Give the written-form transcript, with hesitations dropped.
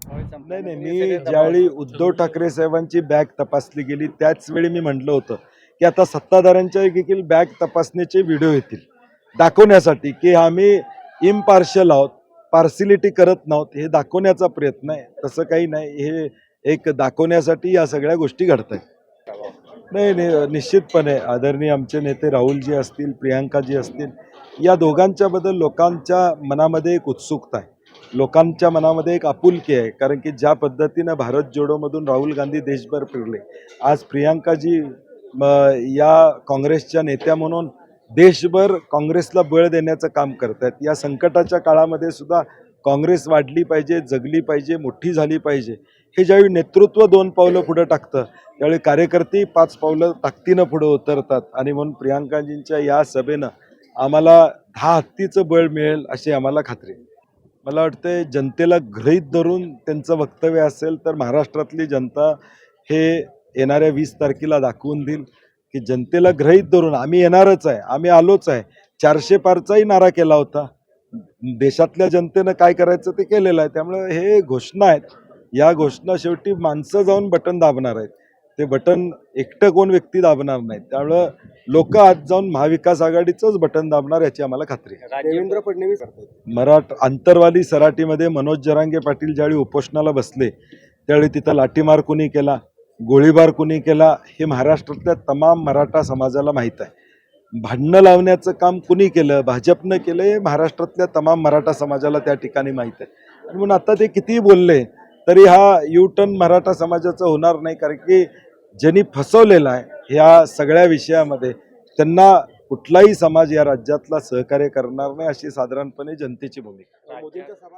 नाही नाही, मी ज्यावेळी उद्धव ठाकरे साहेबांची बॅग तपासली गेली त्याच वेळी मी म्हटलं होतं की आता सत्ताधाऱ्यांच्या देखील बॅग तपासणीचे व्हिडिओ येतील दाखवण्यासाठी की आम्ही इम्पार्शियल आहोत, पार्सिलिटी करत नाहोत, हे दाखवण्याचा प्रयत्न आहे. तसं काही नाही, हे एक दाखवण्यासाठी या सगळ्या गोष्टी घडत आहेत. नाही नाही, निश्चितपणे आदरणीय आमचे नेते राहुलजी असतील, प्रियांकाजी असतील, या दोघांच्याबद्दल लोकांच्या मनामध्ये एक उत्सुकता आहे, लोकांच्या मनामध्ये एक आपुलकी आहे. कारण की ज्या पद्धतीनं भारत जोडोमधून राहुल गांधी देशभर फिरले, आज प्रियांकाजी या काँग्रेसच्या नेत्या म्हणून देशभर काँग्रेसला बळ देण्याचं काम करत आहेत. या संकटाच्या काळामध्ये सुद्धा काँग्रेस वाढली पाहिजे, जगली पाहिजे, मोठी झाली पाहिजे, हे ज्यावेळी नेतृत्व 2 पावलं पुढं टाकतं त्यावेळी कार्यकर्ते 5 पावलं ताकदीनं पुढं उतरतात. आणि म्हणून प्रियांकाजींच्या या सभेनं आम्हाला 10 हत्तीचं बळ मिळेल अशी आम्हाला खात्री आहे. मला वाटतं जनतेला गृहीत धरून त्यांचं वक्तव्य असेल तर महाराष्ट्रातली जनता हे येणाऱ्या 20 तारखेला दाखवून देईल की जनतेला गृहीत धरून आम्ही येणारच आहे, आम्ही आलोच आहे. 400 पारचाही नारा केला होता. देशातल्या जनतेनं काय करायचं ते केलेलं आहे. त्यामुळे हे घोषणा आहेत, या घोषणा शेवटी माणसं जाऊन बटन दाबणार आहेत. ते बटन एकटं कोण व्यक्ती दाबणार नाहीत. त्यामुळं लोक आज जाऊन महाविकास आघाडीचंच बटन दाबणार याची आम्हाला खात्री आहे. देवेंद्र फडणवीस आंतरवाली सराटीमध्ये मनोज जरांगे पाटील ज्यावेळी उपोषणाला बसले त्यावेळी तिथं लाठीमार कुणी केला, गोळीबार कुणी केला, हे महाराष्ट्रातल्या तमाम मराठा समाजाला माहीत आहे. भांडणं लावण्याचं काम कुणी केलं, भाजपनं केलं, हे महाराष्ट्रातल्या तमाम मराठा समाजाला त्या ठिकाणी माहीत आहे. आणि म्हणून आता ते कितीही बोलले तरी हा U-टर्न मराठा समाजाचं होणार नाही. कारण की ज्यांनी फसवलेलं आहे ह्या सगळ्या विषयामध्ये त्यांना कुठलाही समाज या राज्यातला सहकार्य करणार नाही, अशी साधारणपणे जनतेची भूमिका. मोदींच्या सभा